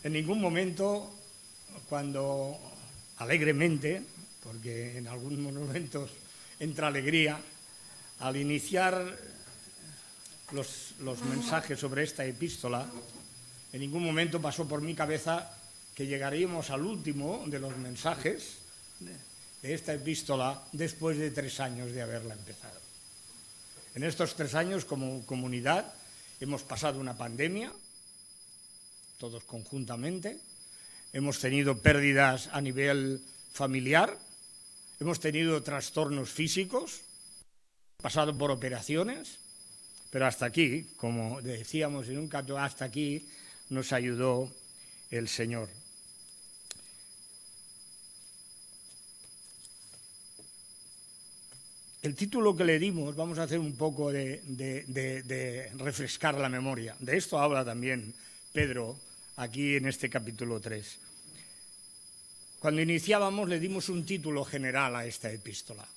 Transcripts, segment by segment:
En ningún momento, cuando alegremente, porque en algunos momentos entra alegría, al iniciar los mensajes sobre esta epístola, en ningún momento pasó por mi cabeza que llegaríamos al último de los mensajes de esta epístola después de 3 años de haberla empezado. En estos 3 años, como comunidad, hemos pasado una pandemia, todos conjuntamente, hemos tenido pérdidas a nivel familiar, hemos tenido trastornos físicos, pasado por operaciones, pero hasta aquí, como decíamos en un canto, hasta aquí nos ayudó el Señor. El título que le dimos, vamos a hacer un poco de refrescar la memoria. De esto habla también Pedro aquí en este capítulo 3. Cuando iniciábamos le dimos un título general a esta epístola.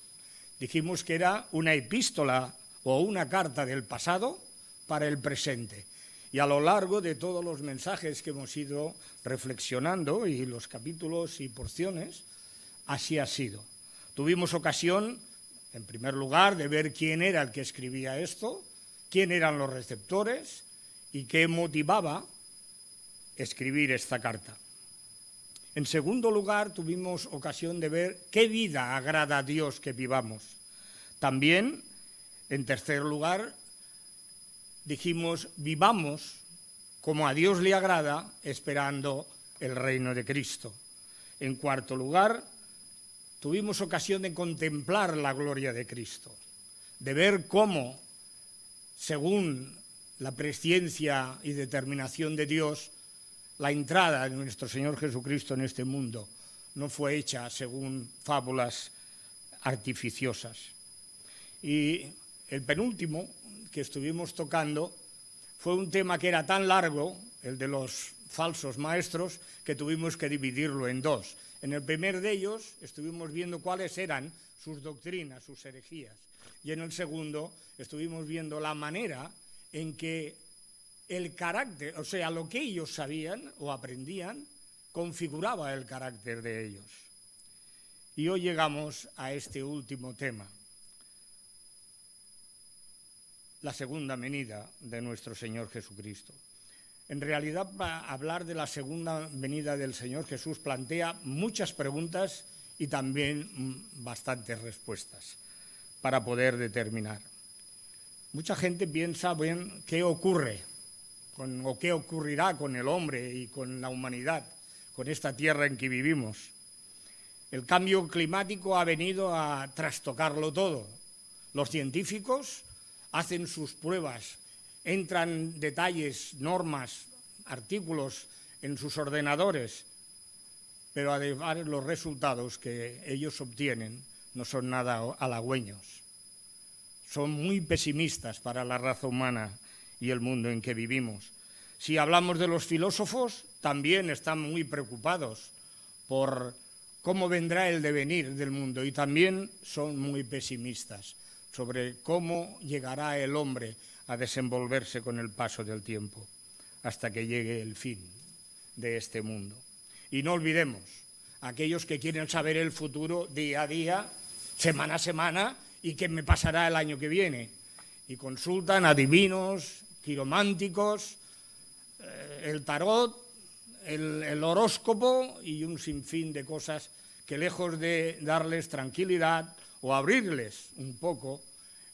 Dijimos que era una epístola o una carta del pasado para el presente. Y a lo largo de todos los mensajes que hemos ido reflexionando y los capítulos y porciones, así ha sido. Tuvimos ocasión, en primer lugar, de ver quién era el que escribía esto, quién eran los receptores y qué motivaba escribir esta carta. En segundo lugar, tuvimos ocasión de ver qué vida agrada a Dios que vivamos. También, en tercer lugar, dijimos, vivamos como a Dios le agrada, esperando el reino de Cristo. En cuarto lugar, tuvimos ocasión de contemplar la gloria de Cristo, de ver cómo, según la presciencia y determinación de Dios, la entrada de nuestro Señor Jesucristo en este mundo no fue hecha según fábulas artificiosas. Y el penúltimo que estuvimos tocando fue un tema que era tan largo, el de los falsos maestros, que tuvimos que dividirlo en dos. En el primer de ellos estuvimos viendo cuáles eran sus doctrinas, sus herejías, y en el segundo estuvimos viendo la manera en que el carácter, o sea, lo que ellos sabían o aprendían, configuraba el carácter de ellos. Y hoy llegamos a este último tema, la segunda venida de nuestro Señor Jesucristo. En realidad, para hablar de la segunda venida del Señor Jesús plantea muchas preguntas y también bastantes respuestas para poder determinar. Mucha gente piensa, bien, ¿qué ocurre? O qué ocurrirá con el hombre y con la humanidad, con esta tierra en que vivimos. El cambio climático ha venido a trastocarlo todo. Los científicos hacen sus pruebas, entran detalles, normas, artículos en sus ordenadores, pero además los resultados que ellos obtienen no son nada halagüeños. Son muy pesimistas para la raza humana y el mundo en que vivimos. Si hablamos de los filósofos, también están muy preocupados por cómo vendrá el devenir del mundo y también son muy pesimistas sobre cómo llegará el hombre a desenvolverse con el paso del tiempo hasta que llegue el fin de este mundo. Y no olvidemos, aquellos que quieren saber el futuro día a día, semana a semana, y qué me pasará el año que viene, y consultan adivinos, quirománticos, el tarot, el horóscopo y un sinfín de cosas que lejos de darles tranquilidad o abrirles un poco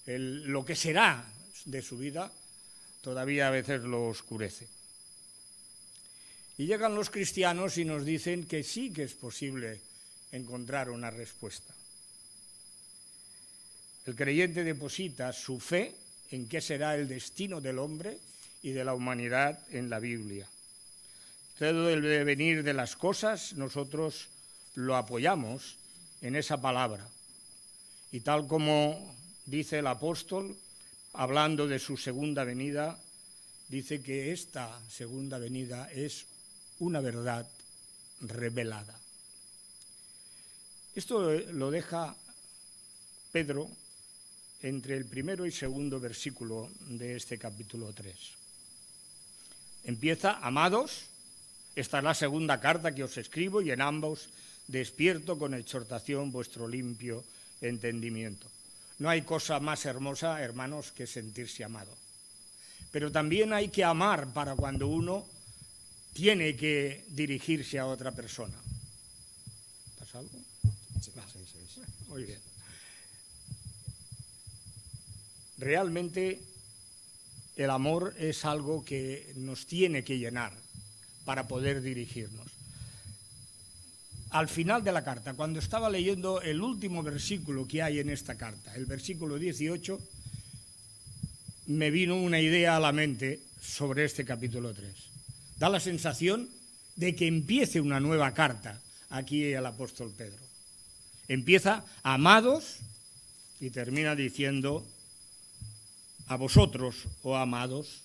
lo que será de su vida, todavía a veces lo oscurece. Y llegan los cristianos y nos dicen que sí que es posible encontrar una respuesta. El creyente deposita su fe en qué será el destino del hombre y de la humanidad en la Biblia. Todo el devenir de las cosas nosotros lo apoyamos en esa palabra. Y tal como dice el apóstol, hablando de su segunda venida, dice que esta segunda venida es una verdad revelada. Esto lo deja Pedro entre el primero y segundo versículo de este capítulo 3. Empieza, amados, Esta es la segunda carta que os escribo y en ambos despierto con exhortación vuestro limpio entendimiento. No hay cosa más hermosa, hermanos, que sentirse amado. Pero también hay que amar para cuando uno tiene que dirigirse a otra persona. ¿Pasa algo? Sí. Muy bien. Realmente el amor es algo que nos tiene que llenar para poder dirigirnos. Al final de la carta, cuando estaba leyendo el último versículo que hay en esta carta, el versículo 18, me vino una idea a la mente sobre este capítulo 3. Da la sensación de que empiece una nueva carta aquí el apóstol Pedro. Empieza amados y termina diciendo a vosotros, oh amados,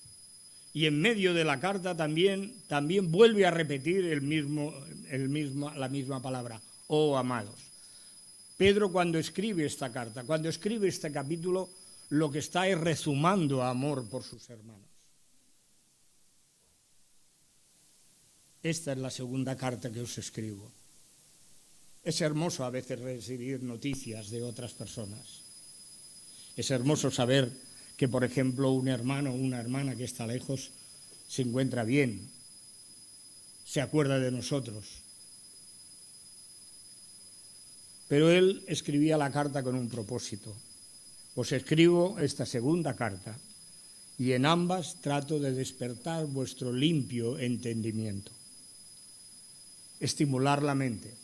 y en medio de la carta también vuelve a repetir la misma palabra, oh amados. Pedro, cuando escribe esta carta, cuando escribe este capítulo, lo que está es rezumando amor por sus hermanos. Esta es la segunda carta que os escribo. Es hermoso a veces recibir noticias de otras personas. Es hermoso saber que, por ejemplo, un hermano o una hermana que está lejos se encuentra bien, se acuerda de nosotros. Pero él escribía la carta con un propósito. Os escribo esta segunda carta y en ambas trato de despertar vuestro limpio entendimiento, estimular la mente.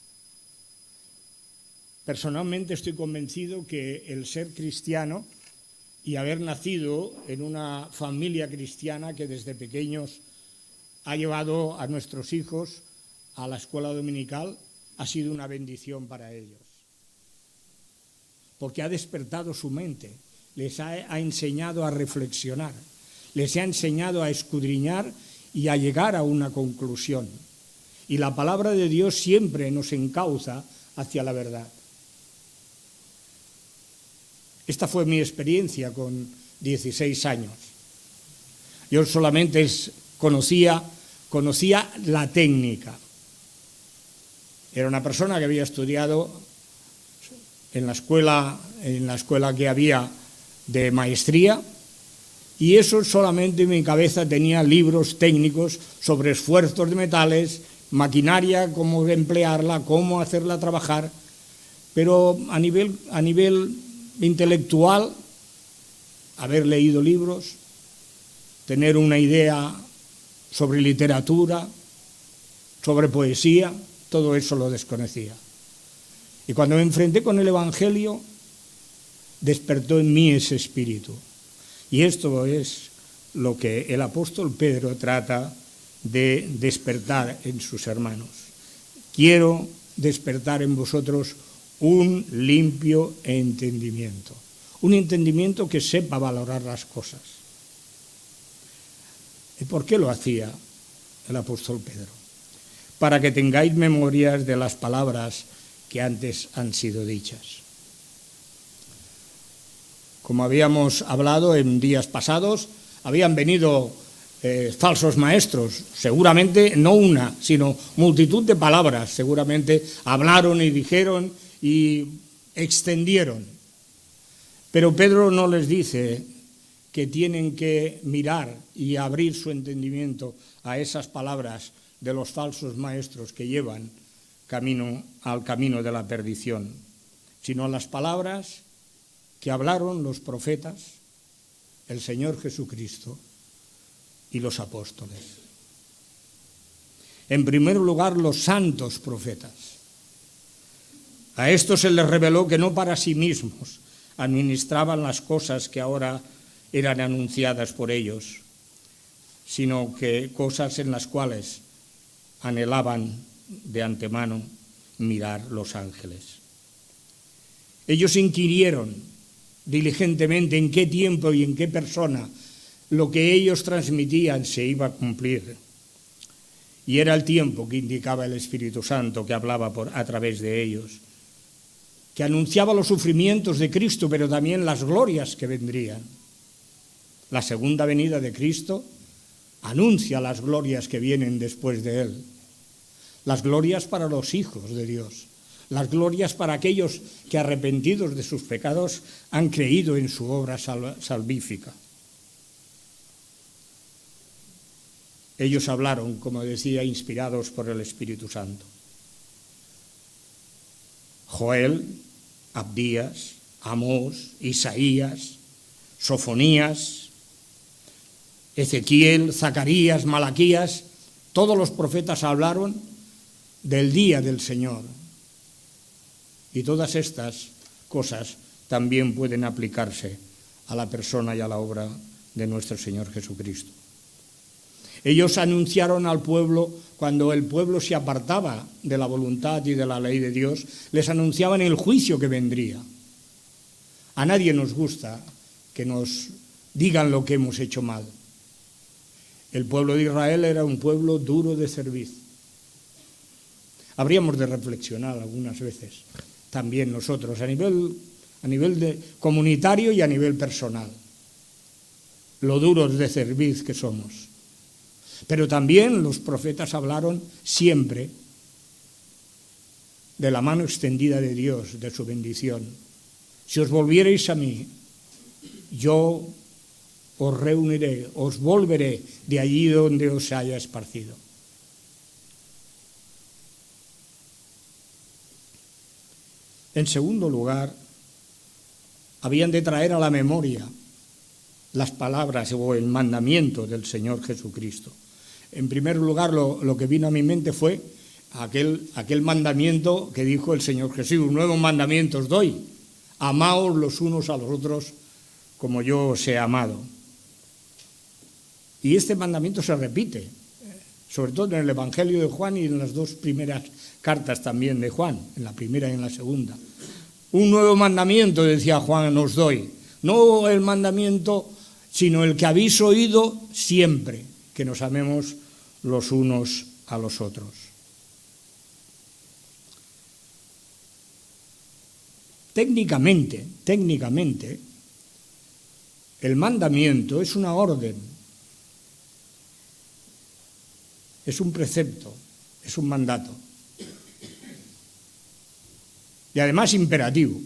Personalmente estoy convencido que el ser cristiano y haber nacido en una familia cristiana que desde pequeños ha llevado a nuestros hijos a la escuela dominical ha sido una bendición para ellos. Porque ha despertado su mente, les ha enseñado a reflexionar, les ha enseñado a escudriñar y a llegar a una conclusión. Y la palabra de Dios siempre nos encauza hacia la verdad. Esta fue mi experiencia con 16 años. Yo solamente conocía la técnica. Era una persona que había estudiado en la escuela que había de maestría, y eso solamente en mi cabeza tenía libros técnicos sobre esfuerzos de metales, maquinaria, cómo emplearla, cómo hacerla trabajar, pero a nivel intelectual, haber leído libros, tener una idea sobre literatura, sobre poesía, todo eso lo desconocía. Y cuando me enfrenté con el Evangelio, despertó en mí ese espíritu. Y esto es lo que el apóstol Pedro trata de despertar en sus hermanos. Quiero despertar en vosotros un limpio entendimiento. Un entendimiento que sepa valorar las cosas. ¿Y por qué lo hacía el apóstol Pedro? Para que tengáis memorias de las palabras que antes han sido dichas. Como habíamos hablado en días pasados, habían venido falsos maestros, seguramente no una, sino multitud de palabras, seguramente hablaron y dijeron y extendieron. Pero Pedro no les dice que tienen que mirar y abrir su entendimiento a esas palabras de los falsos maestros que llevan al camino de la perdición, sino a las palabras que hablaron los profetas, el Señor Jesucristo y los apóstoles. En primer lugar, los santos profetas. A estos se les reveló que no para sí mismos administraban las cosas que ahora eran anunciadas por ellos, sino que cosas en las cuales anhelaban de antemano mirar los ángeles. Ellos inquirieron diligentemente en qué tiempo y en qué persona lo que ellos transmitían se iba a cumplir. Y era el tiempo que indicaba el Espíritu Santo, que hablaba a través de ellos, que anunciaba los sufrimientos de Cristo, pero también las glorias que vendrían. La segunda venida de Cristo anuncia las glorias que vienen después de Él. las glorias para los hijos de Dios, las glorias para aquellos que arrepentidos de sus pecados han creído en su obra salvífica. Ellos hablaron, como decía, inspirados por el Espíritu Santo. Joel, Abdías, Amós, Isaías, Sofonías, Ezequiel, Zacarías, Malaquías, todos los profetas hablaron del día del Señor. Y todas estas cosas también pueden aplicarse a la persona y a la obra de nuestro Señor Jesucristo. Ellos anunciaron al pueblo, cuando el pueblo se apartaba de la voluntad y de la ley de Dios, les anunciaban el juicio que vendría. A nadie nos gusta que nos digan lo que hemos hecho mal. El pueblo de Israel era un pueblo duro de cerviz. Habríamos de reflexionar algunas veces, también nosotros, a nivel comunitario y a nivel personal, lo duros de cerviz que somos. Pero también los profetas hablaron siempre de la mano extendida de Dios, de su bendición. Si os volviereis a mí, yo os reuniré, os volveré de allí donde os haya esparcido. En segundo lugar, habían de traer a la memoria las palabras o el mandamiento del Señor Jesucristo. En primer lugar, lo que vino a mi mente fue aquel mandamiento que dijo el Señor Jesús: un nuevo mandamiento os doy, amaos los unos a los otros como yo os he amado. Y este mandamiento se repite, sobre todo en el Evangelio de Juan y en las dos primeras cartas también de Juan, en la primera y en la segunda. Un nuevo mandamiento, decía Juan, os doy. No el mandamiento, sino el que habéis oído siempre, que nos amemos los unos a los otros. Técnicamente, el mandamiento es una orden, es un precepto, es un mandato. Y además imperativo.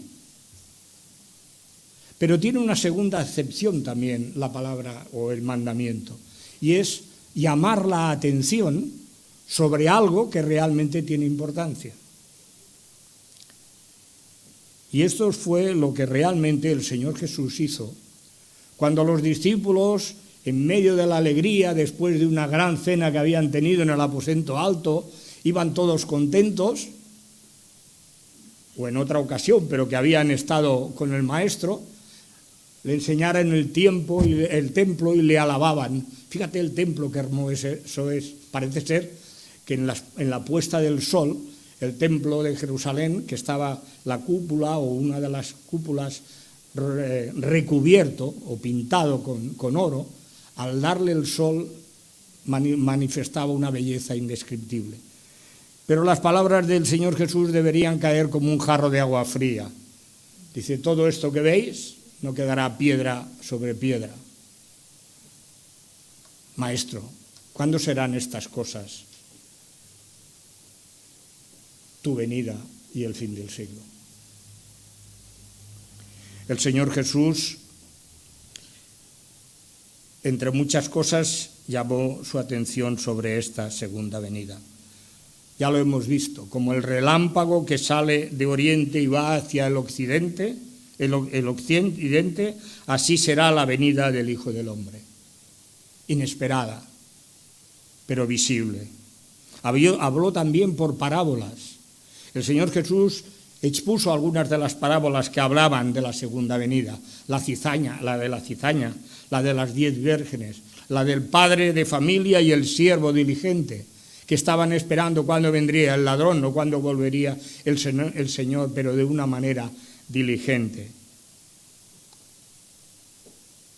Pero tiene una segunda acepción también la palabra o el mandamiento, y es llamar la atención sobre algo que realmente tiene importancia. Y esto fue lo que realmente el Señor Jesús hizo cuando los discípulos, en medio de la alegría, después de una gran cena que habían tenido en el aposento alto, iban todos contentos, o en otra ocasión, pero que habían estado con el Maestro, le enseñaron el templo y le alababan. Fíjate el templo, qué hermoso es. Parece ser que en la puesta del sol, el templo de Jerusalén, que estaba la cúpula o una de las cúpulas recubierto o pintado con oro, al darle el sol manifestaba una belleza indescriptible. Pero las palabras del Señor Jesús deberían caer como un jarro de agua fría. Dice: todo esto que veis no quedará piedra sobre piedra. Maestro, ¿cuándo serán estas cosas? Tu venida y el fin del siglo. El Señor Jesús, entre muchas cosas, llamó su atención sobre esta segunda venida. Ya lo hemos visto, como el relámpago que sale de oriente y va hacia el occidente, así será la venida del Hijo del Hombre. Inesperada, pero visible. Habló también por parábolas. El Señor Jesús expuso algunas de las parábolas que hablaban de la segunda venida. La de la cizaña, la de las 10 vírgenes, la del padre de familia y el siervo diligente, que estaban esperando cuándo vendría el ladrón o cuándo volvería el Señor, pero de una manera diligente.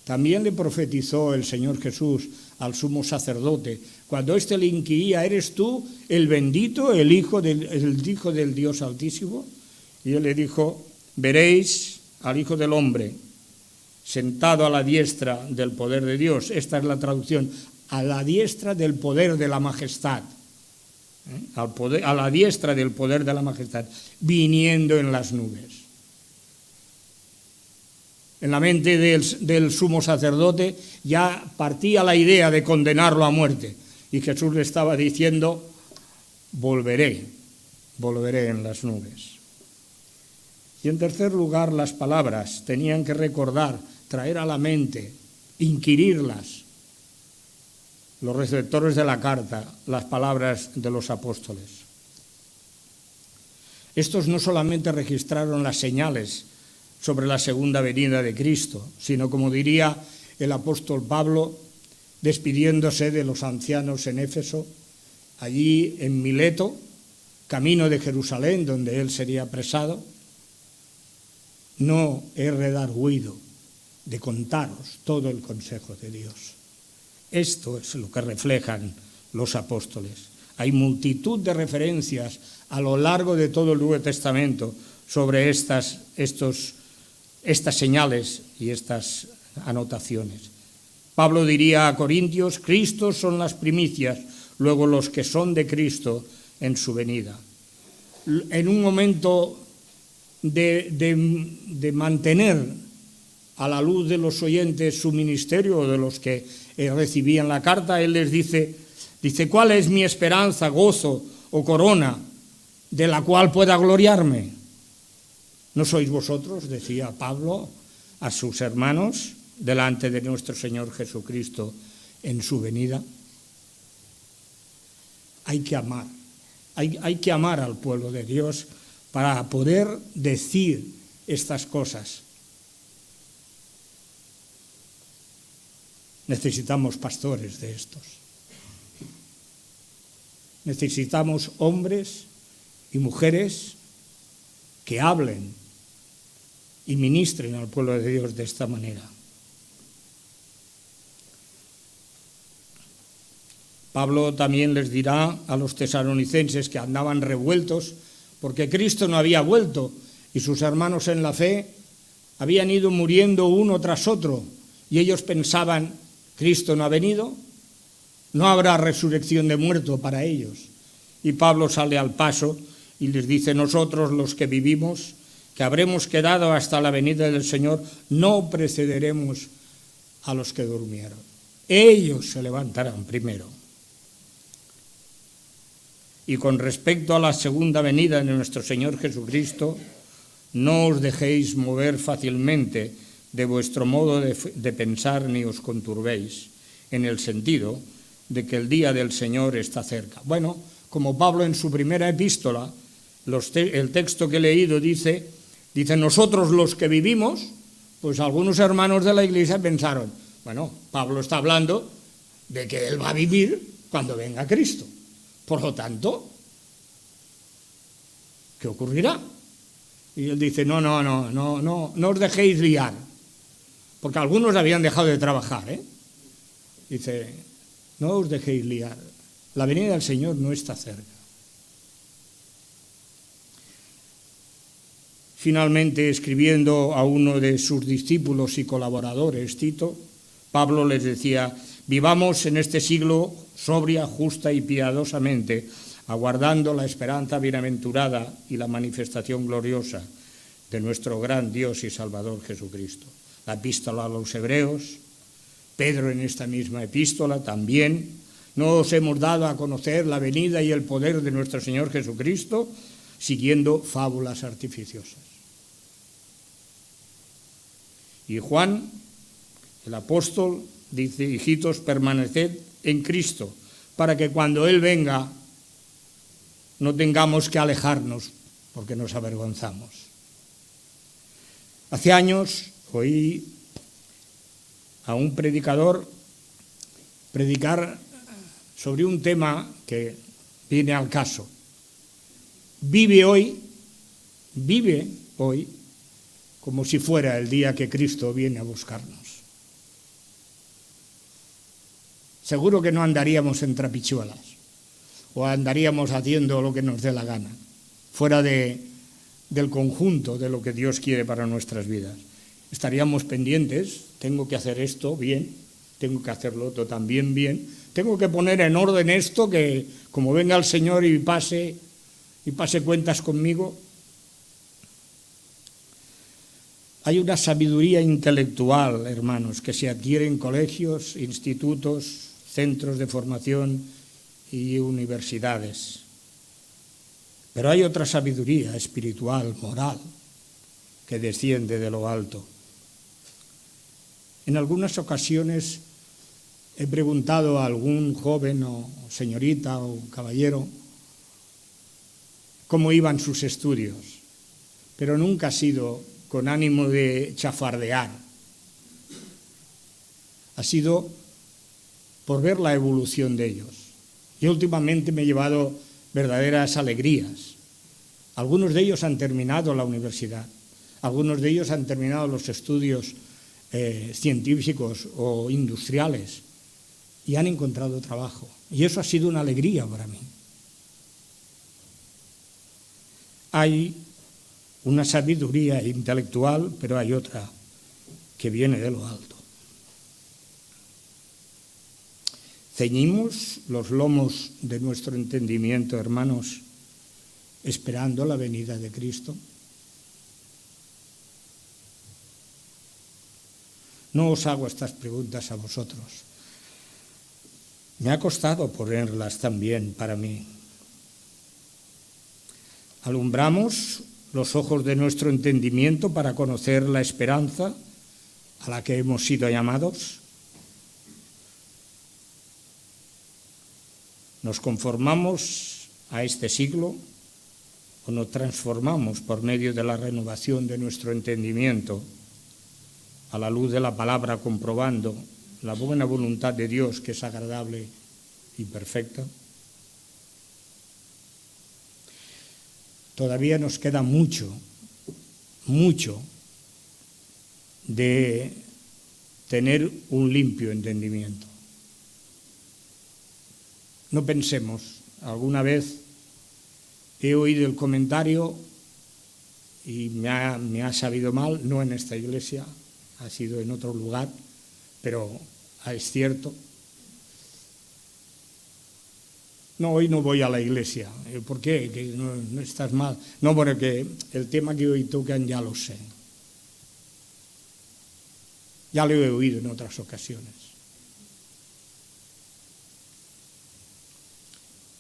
También le profetizó el Señor Jesús al sumo sacerdote, cuando éste le inquiría: ¿eres tú el bendito, el hijo del Dios Altísimo? Y él le dijo: veréis al Hijo del Hombre sentado a la diestra del poder de Dios. Esta es la traducción: a la diestra del poder de la majestad. a la diestra del poder de la majestad, viniendo en las nubes. En la mente del sumo sacerdote ya partía la idea de condenarlo a muerte. Y Jesús le estaba diciendo, volveré en las nubes. Y en tercer lugar, las palabras tenían que recordar, traer a la mente, inquirirlas. Los receptores de la carta, las palabras de los apóstoles. Estos no solamente registraron las señales sobre la segunda venida de Cristo, sino, como diría el apóstol Pablo, despidiéndose de los ancianos en Éfeso, allí en Mileto, camino de Jerusalén, donde él sería apresado, no he redargüido de contaros todo el consejo de Dios. Esto es lo que reflejan los apóstoles. Hay multitud de referencias a lo largo de todo el Nuevo Testamento sobre estas señales y estas anotaciones. Pablo diría a Corintios, Cristo son las primicias, luego los que son de Cristo en su venida. En un momento de mantener a la luz de los oyentes su ministerio, o de los que recibían la carta, él les dice, ¿cuál es mi esperanza, gozo o corona de la cual pueda gloriarme? ¿No sois vosotros, decía Pablo a sus hermanos, delante de nuestro Señor Jesucristo en su venida? Hay que amar, hay que amar al pueblo de Dios para poder decir estas cosas. Necesitamos pastores de estos. Necesitamos hombres y mujeres que hablen y ministren al pueblo de Dios de esta manera. Pablo también les dirá a los tesalonicenses que andaban revueltos porque Cristo no había vuelto y sus hermanos en la fe habían ido muriendo uno tras otro y ellos pensaban, ¿Cristo no ha venido? No habrá resurrección de muerto para ellos. Y Pablo sale al paso y les dice, nosotros los que vivimos, que habremos quedado hasta la venida del Señor, no precederemos a los que durmieron. Ellos se levantarán primero. Y con respecto a la segunda venida de nuestro Señor Jesucristo, no os dejéis mover fácilmente de vuestro modo de pensar ni os conturbéis, en el sentido de que el día del Señor está cerca. Bueno, como Pablo en su primera epístola, el texto que he leído dice, nosotros los que vivimos, pues algunos hermanos de la iglesia pensaron, bueno, Pablo está hablando de que él va a vivir cuando venga Cristo. Por lo tanto, ¿qué ocurrirá? Y él dice, no os dejéis liar, porque algunos habían dejado de trabajar, Dice, no os dejéis liar, la venida del Señor no está cerca. Finalmente, escribiendo a uno de sus discípulos y colaboradores, Tito, Pablo les decía, vivamos en este siglo sobria, justa y piadosamente, aguardando la esperanza bienaventurada y la manifestación gloriosa de nuestro gran Dios y Salvador Jesucristo. La epístola a los Hebreos, Pedro en esta misma epístola también, no os hemos dado a conocer la venida y el poder de nuestro Señor Jesucristo, siguiendo fábulas artificiosas. Y Juan, el apóstol, dice, hijitos, permaneced en Cristo, para que cuando Él venga no tengamos que alejarnos, porque nos avergonzamos. Hace años oí a un predicador predicar sobre un tema que viene al caso. Vive hoy como si fuera el día que Cristo viene a buscarnos. Seguro que no andaríamos en trapichuelas o andaríamos haciendo lo que nos dé la gana, fuera del conjunto de lo que Dios quiere para nuestras vidas. Estaríamos pendientes, tengo que hacer esto bien, tengo que hacerlo otro también bien, tengo que poner en orden esto que como venga el Señor y pase cuentas conmigo. Hay una sabiduría intelectual, hermanos, que se adquiere en colegios, institutos, centros de formación y universidades. Pero hay otra sabiduría espiritual, moral, que desciende de lo alto. En algunas ocasiones he preguntado a algún joven o señorita o caballero cómo iban sus estudios, pero nunca ha sido con ánimo de chafardear. Ha sido por ver la evolución de ellos. Y últimamente me he llevado verdaderas alegrías. Algunos de ellos han terminado la universidad, algunos de ellos han terminado los estudios científicos o industriales y han encontrado trabajo. Y eso ha sido una alegría para mí. Hay una sabiduría intelectual, pero hay otra que viene de lo alto. Ceñimos los lomos de nuestro entendimiento, hermanos, esperando la venida de Cristo. No os hago estas preguntas a vosotros. Me ha costado ponerlas también para mí. Alumbramos los ojos de nuestro entendimiento para conocer la esperanza a la que hemos sido llamados. ¿Nos conformamos a este siglo o nos transformamos por medio de la renovación de nuestro entendimiento a la luz de la palabra, comprobando la buena voluntad de Dios, que es agradable y perfecta? Todavía nos queda mucho de tener un limpio entendimiento. No pensemos, alguna vez he oído el comentario y me ha sabido mal, no en esta iglesia, ha sido en otro lugar, pero es cierto. No, hoy no voy a la iglesia. ¿Por qué? Que no estás mal. No, porque el tema que hoy tocan ya lo sé. Ya lo he oído en otras ocasiones.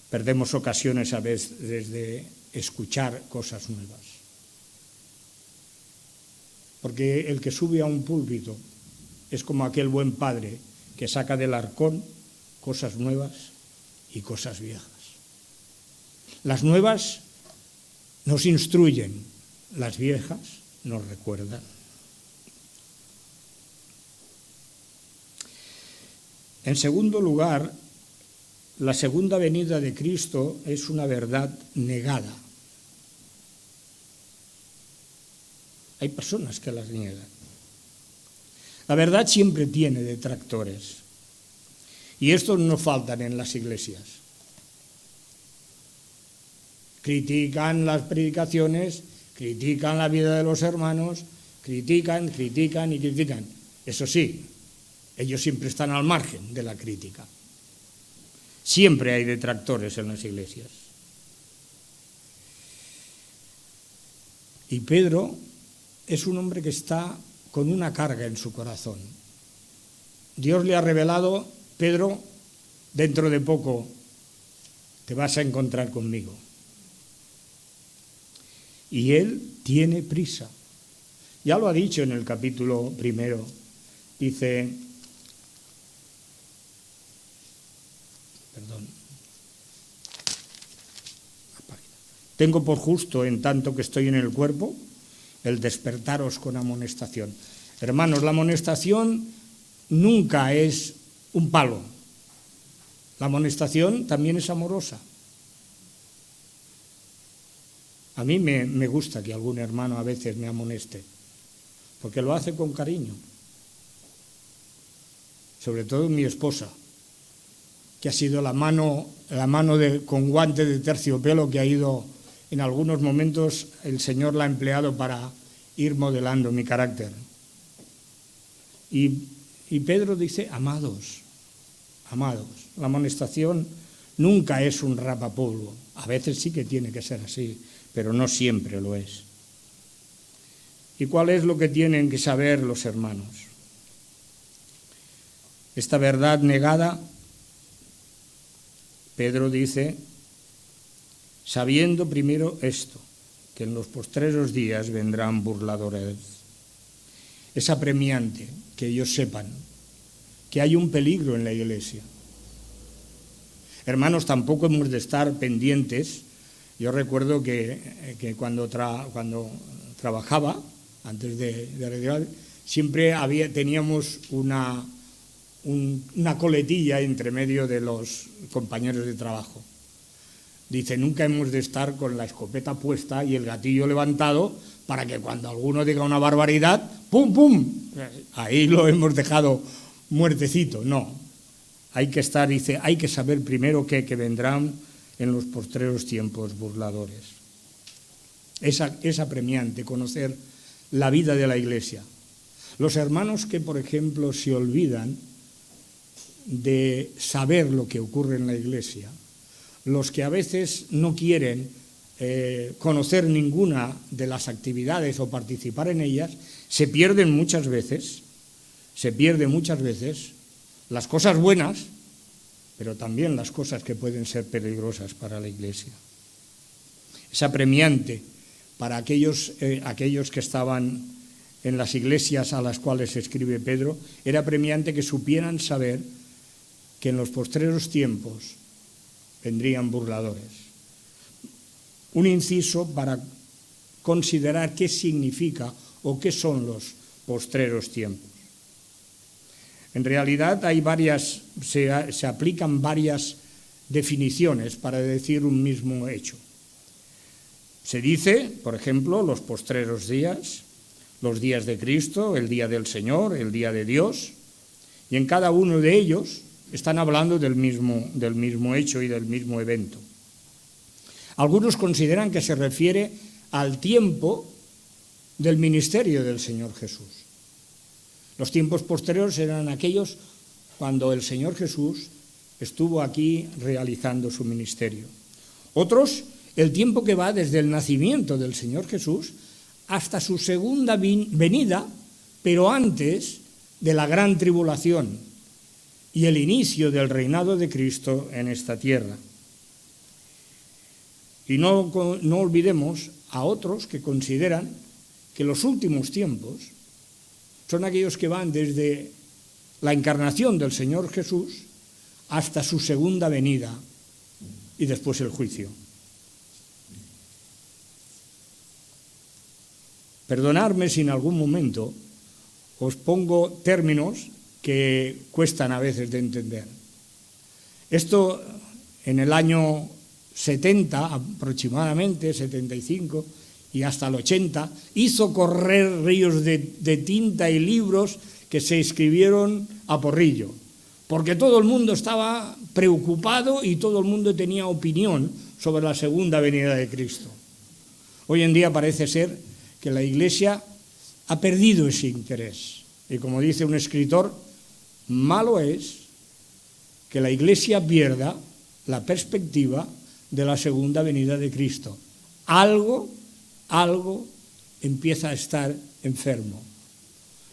Perdemos ocasiones a veces de escuchar cosas nuevas. Porque el que sube a un púlpito es como aquel buen padre que saca del arcón cosas nuevas y cosas viejas. Las nuevas nos instruyen, las viejas nos recuerdan. En segundo lugar, la segunda venida de Cristo es una verdad negada. Hay personas que las niegan. La verdad siempre tiene detractores. Y estos no faltan en las iglesias. Critican las predicaciones, critican la vida de los hermanos, critican. Eso sí, ellos siempre están al margen de la crítica. Siempre hay detractores en las iglesias. Y Pedro es un hombre que está con una carga en su corazón. Dios le ha revelado: Pedro, dentro de poco te vas a encontrar conmigo. Y él tiene prisa. Ya lo ha dicho en el capítulo 1. Dice, tengo por justo, en tanto que estoy en el cuerpo, el despertaros con amonestación. Hermanos, la amonestación nunca es un palo. La amonestación también es amorosa. A mí me gusta que algún hermano a veces me amoneste, porque lo hace con cariño. Sobre todo mi esposa, que ha sido la mano con guante de terciopelo que ha ido, en algunos momentos el Señor la ha empleado para ir modelando mi carácter. Y Pedro dice, amados, la amonestación nunca es un rapapolvo. A veces sí que tiene que ser así, pero no siempre lo es. ¿Y cuál es lo que tienen que saber los hermanos? Esta verdad negada, Pedro dice, sabiendo primero esto, que en los postreros días vendrán burladores. Es apremiante que ellos sepan que hay un peligro en la Iglesia. Hermanos, tampoco hemos de estar pendientes. Yo recuerdo que cuando trabajaba, antes de retirar, siempre teníamos una coletilla entre medio de los compañeros de trabajo. Dice, nunca hemos de estar con la escopeta puesta y el gatillo levantado para que cuando alguno diga una barbaridad, ¡pum, pum! Ahí lo hemos dejado muertecito. No, hay que estar, dice, hay que saber primero que vendrán en los postreros tiempos burladores. Es apremiante conocer la vida de la Iglesia. Los hermanos que, por ejemplo, se olvidan de saber lo que ocurre en la Iglesia, los que a veces no quieren conocer ninguna de las actividades o participar en ellas, se pierden muchas veces las cosas buenas, pero también las cosas que pueden ser peligrosas para la Iglesia. Es apremiante para aquellos que estaban en las iglesias a las cuales escribe Pedro, era apremiante que supieran saber que en los postreros tiempos vendrían burladores. Un inciso para considerar qué significa o qué son los postreros tiempos. En realidad se aplican varias definiciones para decir un mismo hecho. Se dice, por ejemplo, los postreros días, los días de Cristo, el día del Señor, el día de Dios, y en cada uno de ellos están hablando del mismo hecho y del mismo evento. Algunos consideran que se refiere al tiempo del ministerio del Señor Jesús. Los tiempos posteriores eran aquellos cuando el Señor Jesús estuvo aquí realizando su ministerio. Otros, el tiempo que va desde el nacimiento del Señor Jesús hasta su segunda venida, pero antes de la gran tribulación y el inicio del reinado de Cristo en esta tierra. Y no olvidemos a otros que consideran que los últimos tiempos son aquellos que van desde la encarnación del Señor Jesús hasta su segunda venida y después el juicio. Perdonadme si en algún momento os pongo términos que cuestan a veces de entender. Esto en el año 70 aproximadamente, 75 y hasta el 80, hizo correr ríos de tinta y libros que se escribieron a porrillo, porque todo el mundo estaba preocupado y todo el mundo tenía opinión sobre la segunda venida de Cristo. Hoy en día parece ser que la Iglesia ha perdido ese interés. Y como dice un escritor, malo es que la Iglesia pierda la perspectiva de la segunda venida de Cristo. Algo empieza a estar enfermo.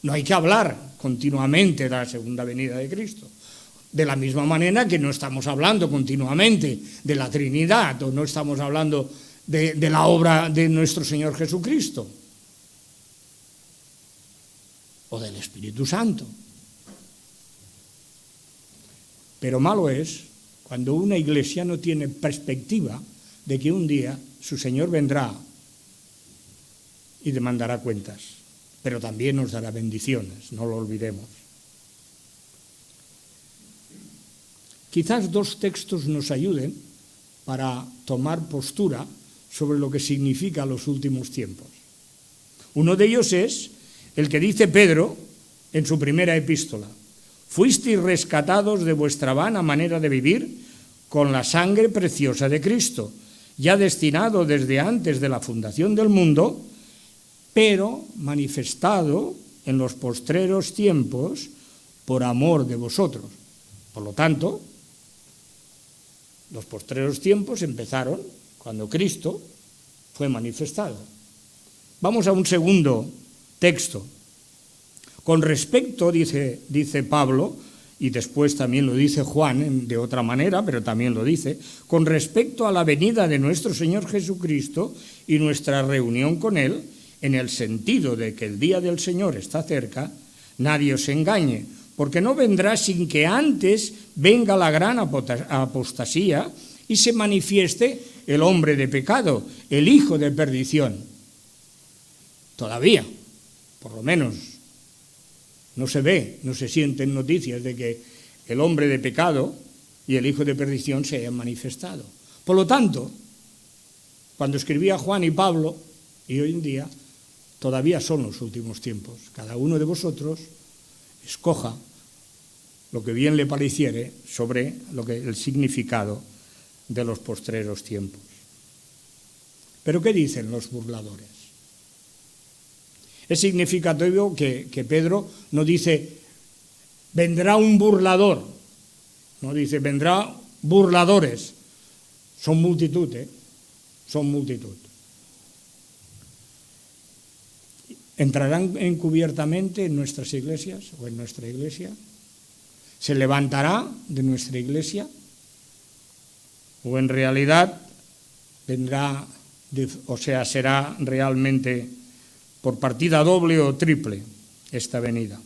No hay que hablar continuamente de la segunda venida de Cristo. De la misma manera que no estamos hablando continuamente de la Trinidad o no estamos hablando de la obra de nuestro Señor Jesucristo o del Espíritu Santo. Pero malo es cuando una iglesia no tiene perspectiva de que un día su Señor vendrá y demandará cuentas, pero también nos dará bendiciones, no lo olvidemos. Quizás dos textos nos ayuden para tomar postura sobre lo que significa los últimos tiempos. Uno de ellos es el que dice Pedro en su primera epístola: fuisteis rescatados de vuestra vana manera de vivir con la sangre preciosa de Cristo, ya destinado desde antes de la fundación del mundo, pero manifestado en los postreros tiempos por amor de vosotros. Por lo tanto, Los postreros tiempos empezaron cuando Cristo fue manifestado. Vamos a un segundo texto. Con respecto, dice Pablo, y después también lo dice Juan de otra manera, pero también lo dice, con respecto a la venida de nuestro Señor Jesucristo y nuestra reunión con Él, en el sentido de que el día del Señor está cerca, nadie os engañe, porque no vendrá sin que antes venga la gran apostasía y se manifieste el hombre de pecado, el hijo de perdición. Todavía, por lo menos, no se ve, no se sienten noticias de que el hombre de pecado y el hijo de perdición se hayan manifestado. Por lo tanto, cuando escribía Juan y Pablo, y hoy en día, todavía son los últimos tiempos. Cada uno de vosotros escoja lo que bien le pareciere sobre el significado de los postreros tiempos. ¿Pero qué dicen los burladores? Es significativo que Pedro no dice, vendrá un burlador, no dice, vendrá burladores. Son multitud, son multitud. ¿Entrarán encubiertamente en nuestras iglesias o en nuestra iglesia? ¿Se levantará de nuestra iglesia? ¿O en realidad vendrá, será realmente por partida doble o triple esta venida?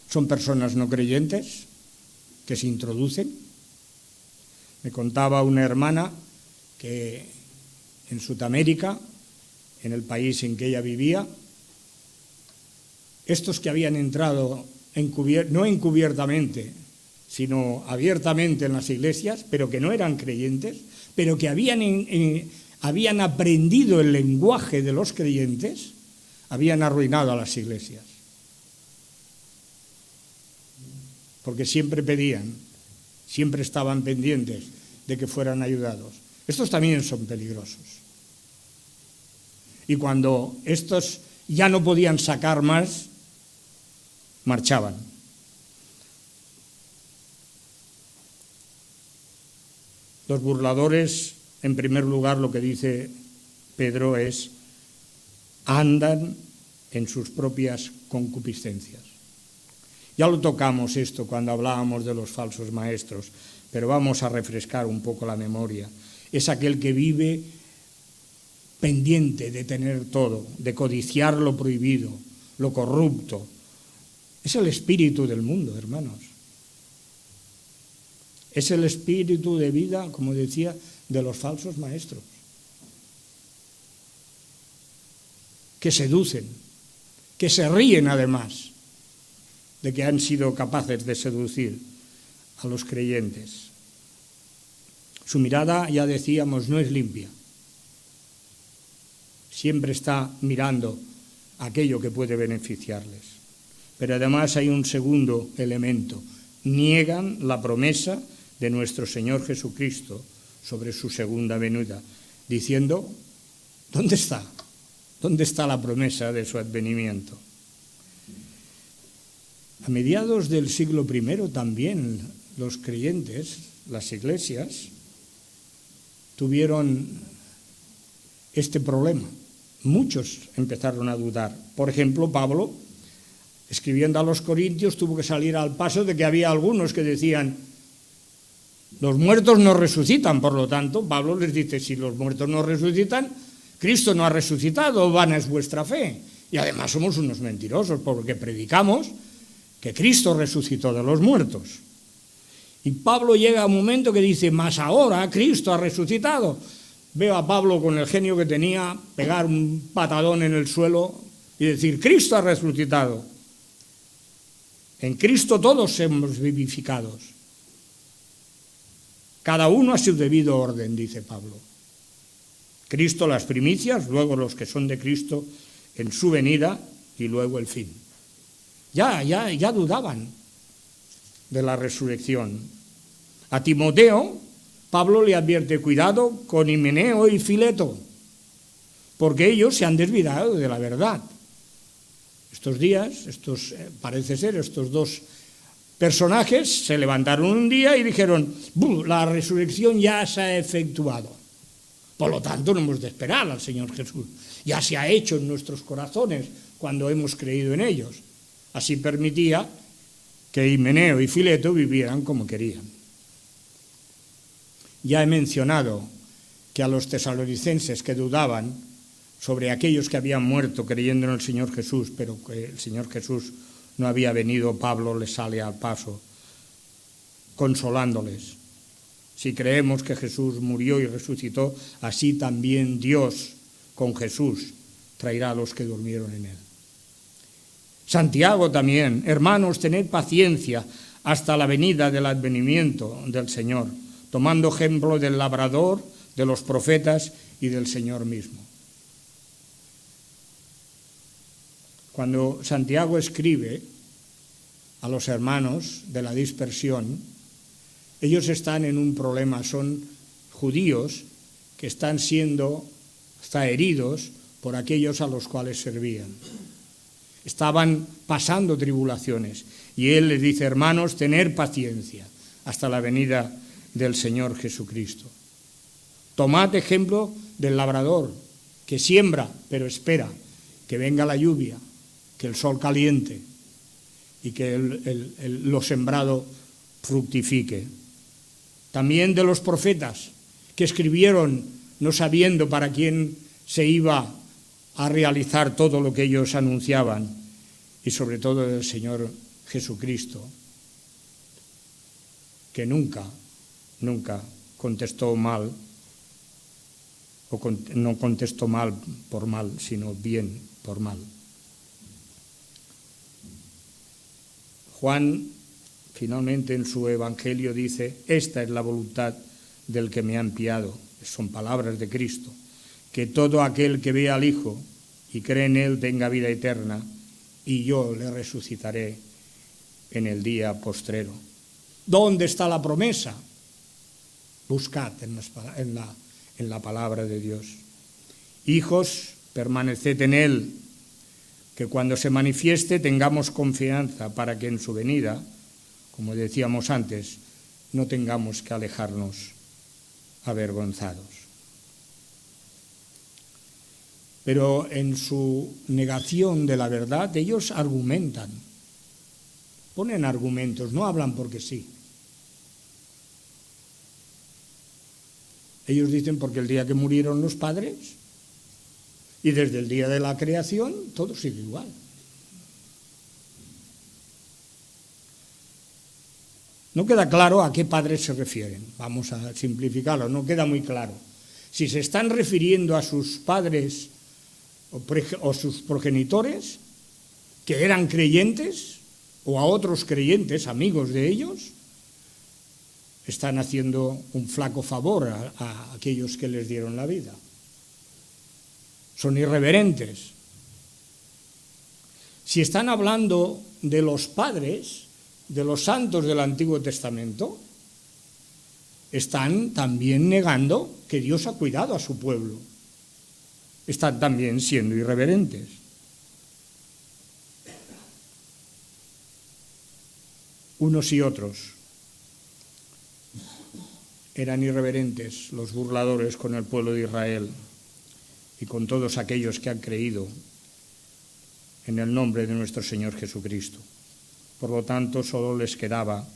Son personas no creyentes que se introducen. Me contaba una hermana que en Sudamérica, en el país en que ella vivía, estos que habían entrado no encubiertamente, sino abiertamente en las iglesias, pero que no eran creyentes, pero que habían aprendido el lenguaje de los creyentes, habían arruinado a las iglesias. Porque siempre pedían, siempre estaban pendientes de que fueran ayudados. Estos también son peligrosos. Y cuando estos ya no podían sacar más, marchaban. Los burladores, en primer lugar, lo que dice Pedro es, andan en sus propias concupiscencias. Ya lo tocamos esto cuando hablábamos de los falsos maestros, pero vamos a refrescar un poco la memoria. Es aquel que vive pendiente de tener todo, de codiciar lo prohibido, lo corrupto. Es el espíritu del mundo, hermanos. Es el espíritu de vida, como decía, de los falsos maestros, que seducen, que se ríen además de que han sido capaces de seducir a los creyentes. Su mirada, ya decíamos, no es limpia. Siempre está mirando aquello que puede beneficiarles. Pero además hay un segundo elemento. Niegan la promesa de nuestro Señor Jesucristo sobre su segunda venida, diciendo, ¿dónde está? ¿Dónde está la promesa de su advenimiento? A mediados del siglo I también los creyentes, las iglesias, tuvieron este problema. Muchos empezaron a dudar. Por ejemplo, Pablo, escribiendo a los Corintios, tuvo que salir al paso de que había algunos que decían, los muertos no resucitan, por lo tanto, Pablo les dice, si los muertos no resucitan, Cristo no ha resucitado, vana es vuestra fe. Y además somos unos mentirosos, porque predicamos que Cristo resucitó de los muertos. Y Pablo llega a un momento que dice, mas ahora Cristo ha resucitado. Veo a Pablo con el genio que tenía, pegar un patadón en el suelo y decir, Cristo ha resucitado. En Cristo todos somos vivificados. Cada uno a su debido orden, dice Pablo. Cristo las primicias, luego los que son de Cristo en su venida y luego el fin. Ya dudaban de la resurrección. A Timoteo, Pablo le advierte, cuidado con Himeneo y Fileto, porque ellos se han desviado de la verdad. Estos días, parece ser, estos dos personajes se levantaron un día y dijeron: la resurrección ya se ha efectuado, por lo tanto no hemos de esperar al Señor Jesús, ya se ha hecho en nuestros corazones cuando hemos creído en ellos. Así permitía que Himeneo y Fileto vivieran como querían. Ya he mencionado que a los tesalonicenses que dudaban sobre aquellos que habían muerto creyendo en el Señor Jesús, pero que el Señor Jesús no había venido, Pablo les sale al paso, consolándoles. Si creemos que Jesús murió y resucitó, así también Dios con Jesús traerá a los que durmieron en él. Santiago también: hermanos, tened paciencia hasta la venida del advenimiento del Señor, tomando ejemplo del labrador, de los profetas y del Señor mismo. Cuando Santiago escribe a los hermanos de la dispersión, ellos están en un problema, son judíos que están heridos por aquellos a los cuales servían. Estaban pasando tribulaciones y él les dice: hermanos, tener paciencia hasta la venida del Señor Jesucristo. Tomad ejemplo del labrador que siembra, pero espera que venga la lluvia, que el sol caliente y que lo sembrado fructifique. También de los profetas que escribieron no sabiendo para quién se iba a realizar todo lo que ellos anunciaban, y sobre todo del Señor Jesucristo, que nunca contestó mal, no contestó mal por mal, sino bien por mal. Juan, finalmente, en su Evangelio dice: esta es la voluntad del que me ha enviado. Son palabras de Cristo: que todo aquel que vea al Hijo y cree en Él tenga vida eterna, y yo le resucitaré en el día postrero. ¿Dónde está la promesa? Buscad en la palabra de Dios. Hijos, permaneced en Él, que cuando se manifieste tengamos confianza para que en su venida, como decíamos antes, no tengamos que alejarnos avergonzados. Pero en su negación de la verdad, ellos argumentan, ponen argumentos, no hablan porque sí. Ellos dicen: porque el día que murieron los padres y desde el día de la creación todo sigue igual. No queda claro a qué padres se refieren, vamos a simplificarlo, no queda muy claro. Si se están refiriendo a sus padres o sus progenitores, que eran creyentes, o a otros creyentes, amigos de ellos, están haciendo un flaco favor a aquellos que les dieron la vida. Son irreverentes. Si están hablando de los padres, de los santos del Antiguo Testamento, están también negando que Dios ha cuidado a su pueblo. Están también siendo irreverentes. Unos y otros eran irreverentes, los burladores con el pueblo de Israel y con todos aquellos que han creído en el nombre de nuestro Señor Jesucristo. Por lo tanto, solo les quedaba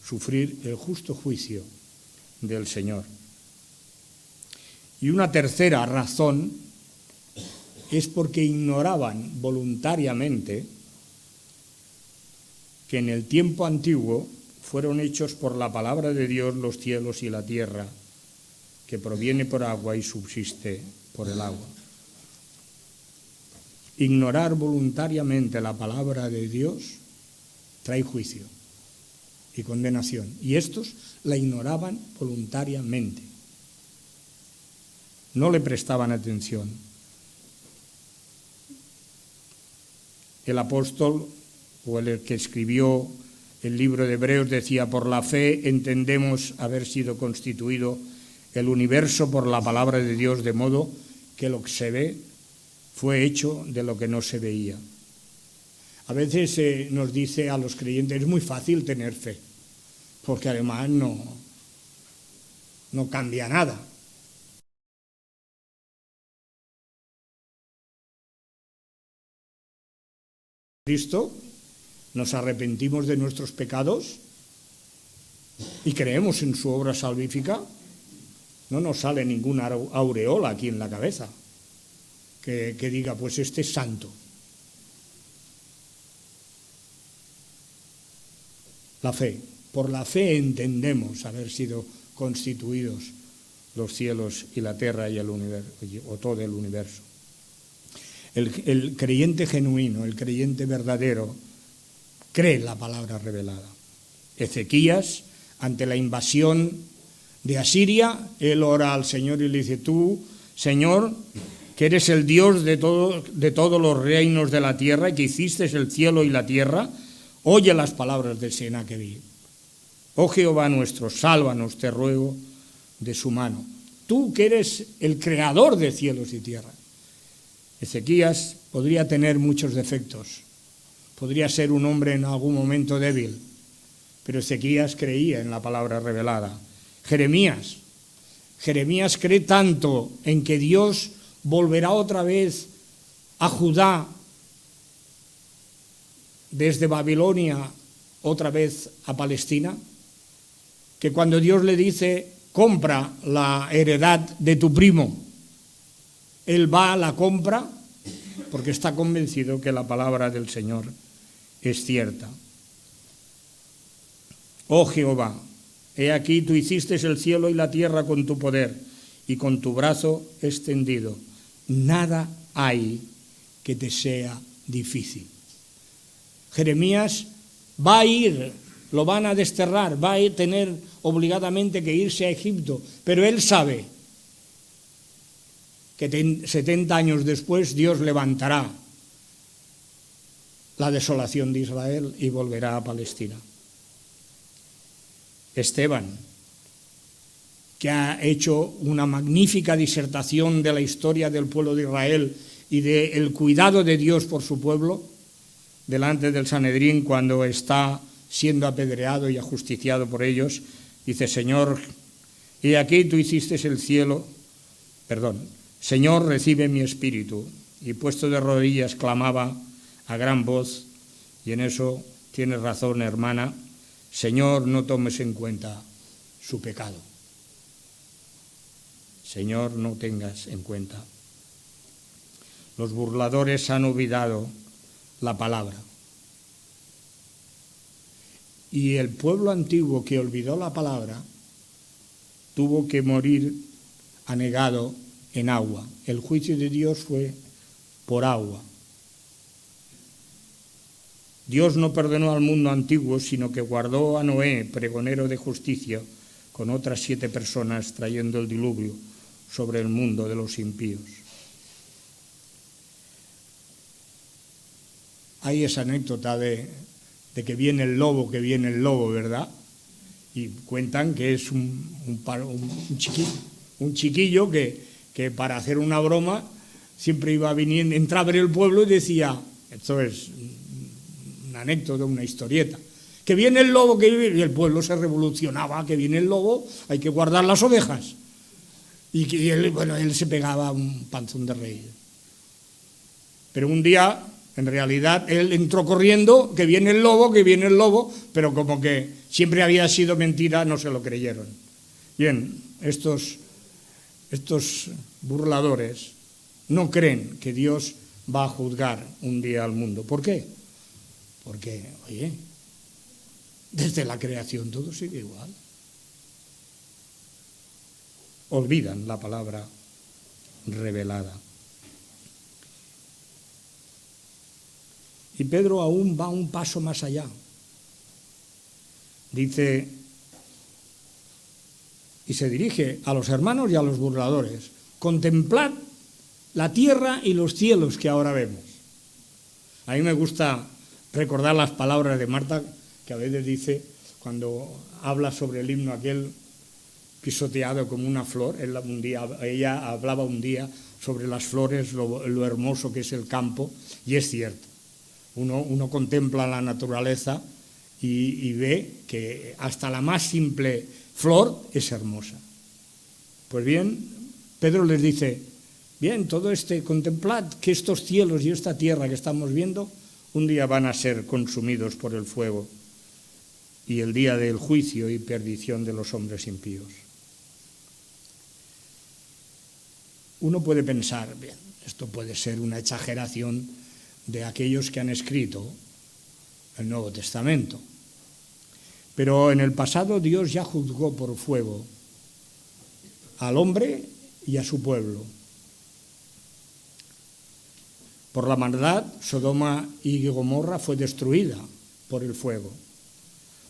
sufrir el justo juicio del Señor. Y una tercera razón es porque ignoraban voluntariamente que en el tiempo antiguo fueron hechos por la palabra de Dios los cielos y la tierra, que proviene por agua y subsiste por el agua. Ignorar voluntariamente la palabra de Dios trae juicio y condenación, y estos la ignoraban voluntariamente. No le prestaban atención. El apóstol, o el que escribió el libro de Hebreos, decía: por la fe entendemos haber sido constituido el universo por la palabra de Dios, de modo que lo que se ve fue hecho de lo que no se veía. A veces nos dice a los creyentes, es muy fácil tener fe, porque además no cambia nada. Cristo, nos arrepentimos de nuestros pecados y creemos en su obra salvífica, no nos sale ninguna aureola aquí en la cabeza que diga, pues este es santo. La fe. Por la fe entendemos haber sido constituidos los cielos y la tierra y el universo, o todo el universo. El creyente genuino, el creyente verdadero, cree la palabra revelada. Ezequías, ante la invasión de Asiria, él ora al Señor y le dice, tú, Señor, que eres el Dios de todos los reinos de la tierra, y que hiciste el cielo y la tierra, oye las palabras de Senaquerib. Oh Jehová nuestro, sálvanos, te ruego, de su mano. Tú que eres el creador de cielos y tierra. Ezequías podría tener muchos defectos, podría ser un hombre en algún momento débil, pero Ezequías creía en la palabra revelada. Jeremías cree tanto en que Dios volverá otra vez a Judá desde Babilonia otra vez a Palestina, que cuando Dios le dice, compra la heredad de tu primo, él va a la compra porque está convencido que la palabra del Señor es cierta. Oh Jehová, he aquí tú hiciste el cielo y la tierra con tu poder y con tu brazo extendido. Nada hay que te sea difícil. Jeremías va a ir, lo van a desterrar, va a tener obligadamente que irse a Egipto, pero él sabe que 70 años después Dios levantará la desolación de Israel y volverá a Palestina. Esteban, que ha hecho una magnífica disertación de la historia del pueblo de Israel y del cuidado de Dios por su pueblo, delante del Sanedrín cuando está siendo apedreado y ajusticiado por ellos, dice, Señor, he aquí tú hiciste el cielo, Señor, recibe mi espíritu. Y puesto de rodillas clamaba a gran voz, y en eso tienes razón, hermana, Señor, no tomes en cuenta su pecado. Señor, no tengas en cuenta. Los burladores han olvidado la palabra. Y el pueblo antiguo que olvidó la palabra tuvo que morir anegado en agua. El juicio de Dios fue por agua. Dios no perdonó al mundo antiguo, sino que guardó a Noé, pregonero de justicia, con otras 7 personas, trayendo el diluvio sobre el mundo de los impíos. Hay esa anécdota de que viene el lobo, ¿verdad? Y cuentan que es un chiquillo que para hacer una broma siempre iba viniendo, entraba en el pueblo y decía, esto es una anécdota, una historieta, que viene el lobo, y el pueblo se revolucionaba, que viene el lobo, hay que guardar las ovejas. Y él se pegaba un panzón de rey. Pero un día, en realidad, él entró corriendo, que viene el lobo, pero como que siempre había sido mentira, no se lo creyeron. Bien, estos burladores no creen que Dios va a juzgar un día al mundo. ¿Por qué? Porque, oye, desde la creación todo sigue igual. Olvidan la palabra revelada. Y Pedro aún va un paso más allá. Dice, y se dirige a los hermanos y a los burladores, contemplad la tierra y los cielos que ahora vemos. A mí me gusta recordar las palabras de Marta, que a veces dice, cuando habla sobre el himno aquel pisoteado como una flor, ella hablaba un día sobre las flores, lo hermoso que es el campo, y es cierto. Uno contempla la naturaleza y ve que hasta la más simple flor es hermosa. Pues bien, Pedro les dice, bien, contemplad que estos cielos y esta tierra que estamos viendo un día van a ser consumidos por el fuego y el día del juicio y perdición de los hombres impíos. Uno puede pensar, bien, esto puede ser una exageración de aquellos que han escrito el Nuevo Testamento. Pero en el pasado Dios ya juzgó por fuego al hombre y a su pueblo. Por la maldad, Sodoma y Gomorra fue destruida por el fuego.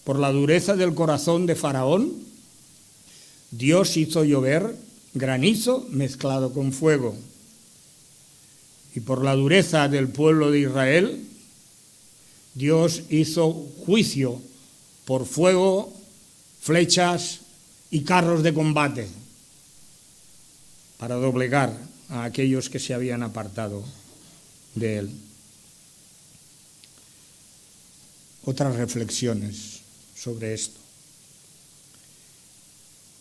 Por la dureza del corazón de Faraón, Dios hizo llover granizo mezclado con fuego. Y por la dureza del pueblo de Israel, Dios hizo juicio por fuego, flechas y carros de combate para doblegar a aquellos que se habían apartado de él. Otras reflexiones sobre esto.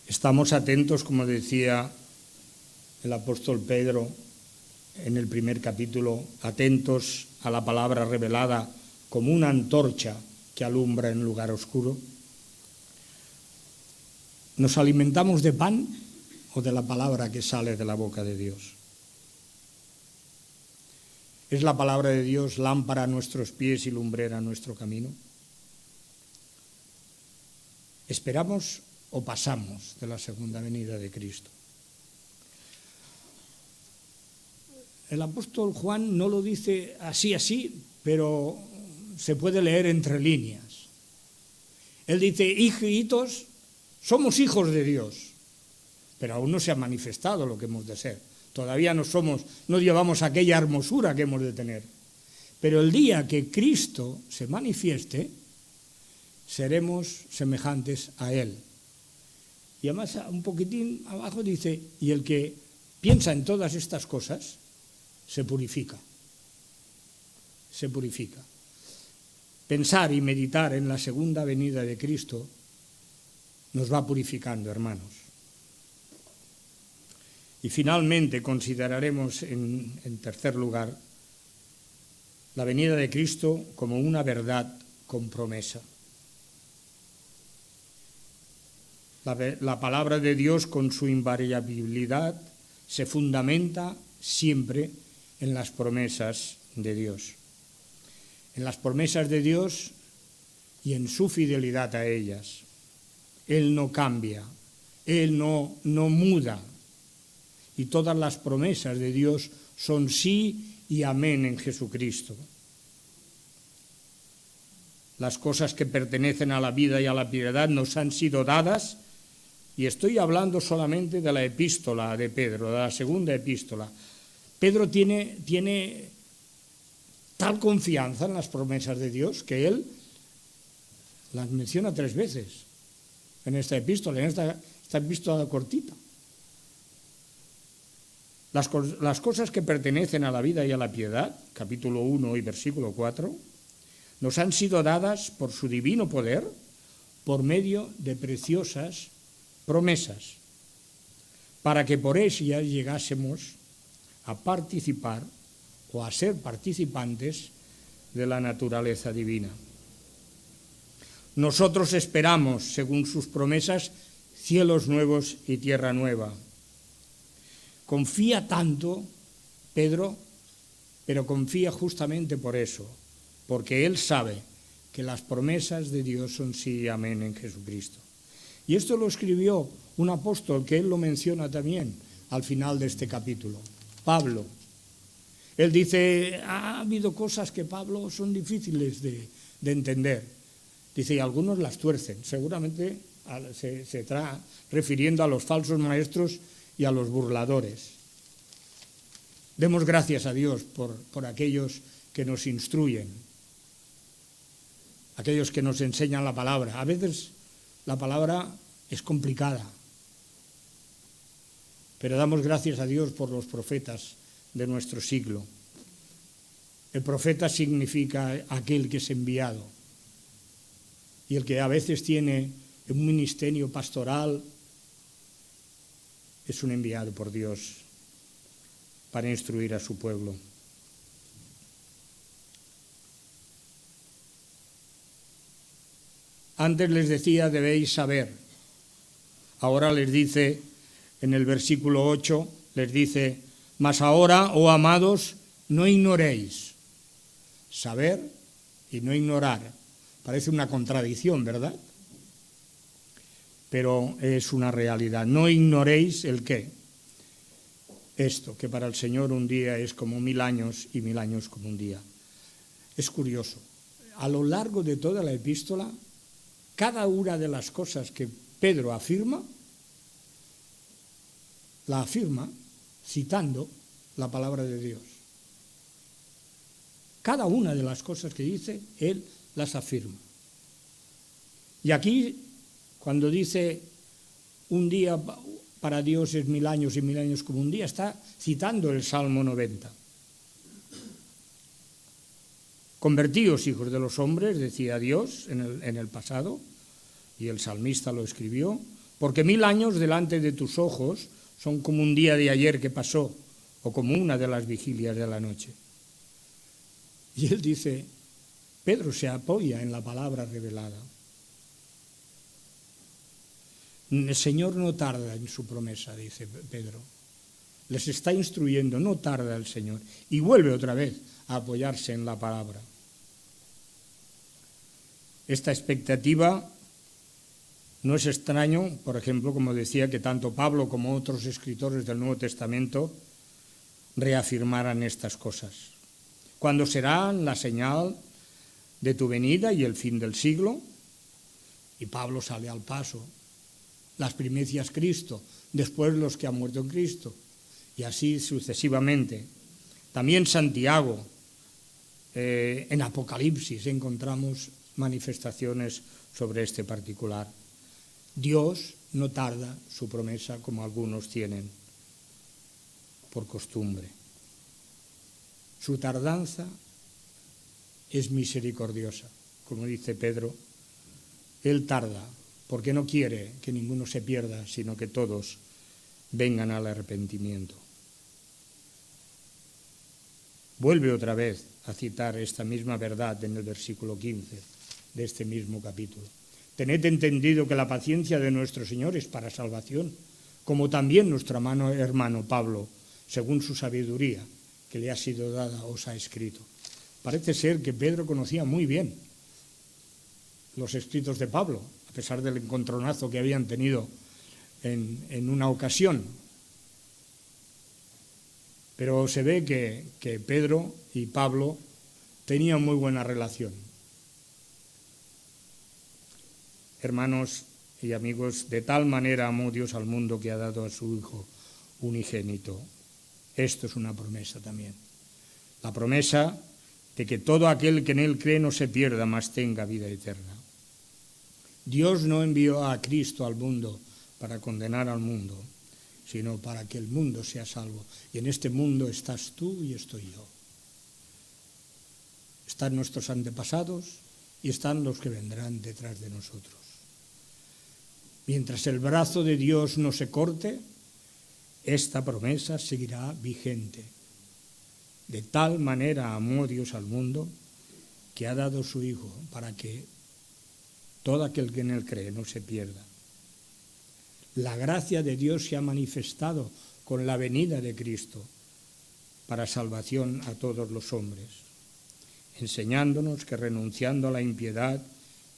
Estamos atentos, como decía el apóstol Pedro en el primer capítulo, atentos a la palabra revelada como una antorcha que alumbra en lugar oscuro. ¿Nos alimentamos de pan o de la palabra que sale de la boca de Dios? ¿Es la palabra de Dios lámpara a nuestros pies y lumbrera a nuestro camino? ¿Esperamos o pasamos de la segunda venida de Cristo? El apóstol Juan no lo dice así, pero se puede leer entre líneas. Él dice, hijitos, somos hijos de Dios, pero aún no se ha manifestado lo que hemos de ser. Todavía no llevamos aquella hermosura que hemos de tener. Pero el día que Cristo se manifieste, seremos semejantes a Él. Y además, un poquitín abajo dice, y el que piensa en todas estas cosas, se purifica. Se purifica. Pensar y meditar en la segunda venida de Cristo nos va purificando, hermanos. Y finalmente consideraremos en tercer lugar la venida de Cristo como una verdad con promesa. La palabra de Dios con su invariabilidad se fundamenta siempre en las promesas de Dios. En las promesas de Dios y en su fidelidad a ellas. Él no cambia, Él no muda. Y todas las promesas de Dios son sí y amén en Jesucristo. Las cosas que pertenecen a la vida y a la piedad nos han sido dadas, y estoy hablando solamente de la epístola de Pedro, de la segunda epístola. Pedro tiene tal confianza en las promesas de Dios que él las menciona 3 veces en esta epístola, en esta epístola cortita. Las cosas que pertenecen a la vida y a la piedad, capítulo 1 y versículo 4, nos han sido dadas por su divino poder, por medio de preciosas promesas, para que por ellas llegásemos a participar o a ser participantes de la naturaleza divina. Nosotros esperamos, según sus promesas, cielos nuevos y tierra nueva. Confía tanto Pedro, pero confía justamente por eso, porque él sabe que las promesas de Dios son sí y amén en Jesucristo. Y esto lo escribió un apóstol que él lo menciona también al final de este capítulo, Pablo. Él dice, ha habido cosas que Pablo son difíciles de entender. Dice, y algunos las tuercen. Seguramente se está refiriendo a los falsos maestros y a los burladores. Demos gracias a Dios por aquellos que nos instruyen, aquellos que nos enseñan la palabra. A veces la palabra es complicada, pero damos gracias a Dios por los profetas de nuestro siglo. El profeta significa aquel que es enviado. Y el que a veces tiene un ministerio pastoral es un enviado por Dios para instruir a su pueblo. Antes les decía, debéis saber. Ahora les dice, en el versículo 8, les dice, mas ahora, oh amados, no ignoréis. Saber y no ignorar. Parece una contradicción, ¿verdad? Pero es una realidad. No ignoréis el qué. Esto, que para el Señor un día es como 1000 años y 1000 años como un día. Es curioso. A lo largo de toda la epístola, cada una de las cosas que Pedro afirma, la afirma citando la palabra de Dios. Cada una de las cosas que dice, él las afirma. Y aquí, cuando dice un día para Dios es 1000 años y 1000 años como un día, está citando el Salmo 90. Convertíos, hijos de los hombres, decía Dios en el pasado, y el salmista lo escribió, porque 1000 años delante de tus ojos son como un día de ayer que pasó, o como una de las vigilias de la noche. Y él dice, Pedro se apoya en la palabra revelada. El Señor no tarda en su promesa, dice Pedro. Les está instruyendo, no tarda el Señor. Y vuelve otra vez a apoyarse en la palabra. Esta expectativa no es extraño, por ejemplo, como decía, que tanto Pablo como otros escritores del Nuevo Testamento reafirmaran estas cosas. ¿Cuándo será la señal de tu venida y el fin del siglo? Y Pablo sale al paso. Las primicias Cristo, después los que han muerto en Cristo, y así sucesivamente. También Santiago, en Apocalipsis encontramos manifestaciones sobre este particular. Dios no tarda su promesa como algunos tienen por costumbre. Su tardanza es misericordiosa, como dice Pedro. Él tarda porque no quiere que ninguno se pierda, sino que todos vengan al arrepentimiento. Vuelve otra vez a citar esta misma verdad en el versículo 15 de este mismo capítulo. Tened entendido que la paciencia de nuestro Señor es para salvación, como también nuestro hermano Pablo, según su sabiduría que le ha sido dada, os ha escrito. Parece ser que Pedro conocía muy bien los escritos de Pablo, a pesar del encontronazo que habían tenido en una ocasión. Pero se ve que Pedro y Pablo tenían muy buena relación. Hermanos y amigos, de tal manera amó Dios al mundo que ha dado a su Hijo unigénito. Esto es una promesa también. La promesa de que todo aquel que en Él cree no se pierda, mas tenga vida eterna. Dios no envió a Cristo al mundo para condenar al mundo, sino para que el mundo sea salvo. Y en este mundo estás tú y estoy yo. Están nuestros antepasados y están los que vendrán detrás de nosotros. Mientras el brazo de Dios no se corte, esta promesa seguirá vigente. De tal manera amó Dios al mundo que ha dado su Hijo para que todo aquel que en Él cree no se pierda. La gracia de Dios se ha manifestado con la venida de Cristo para salvación a todos los hombres, enseñándonos que renunciando a la impiedad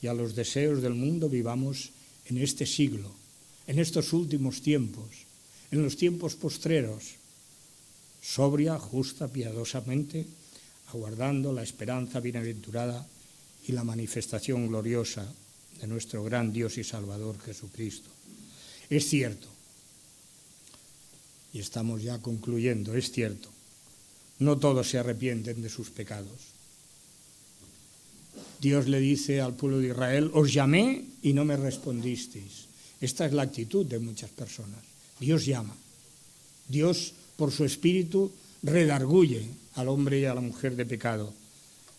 y a los deseos del mundo vivamos en este siglo, en estos últimos tiempos, en los tiempos postreros, sobria, justa, piadosamente, aguardando la esperanza bienaventurada y la manifestación gloriosa de nuestro gran Dios y Salvador Jesucristo. Es cierto, y estamos ya concluyendo, es cierto, no todos se arrepienten de sus pecados. Dios le dice al pueblo de Israel, os llamé y no me respondisteis. Esta es la actitud de muchas personas. Dios llama. Dios, por su espíritu, redarguye al hombre y a la mujer de pecado.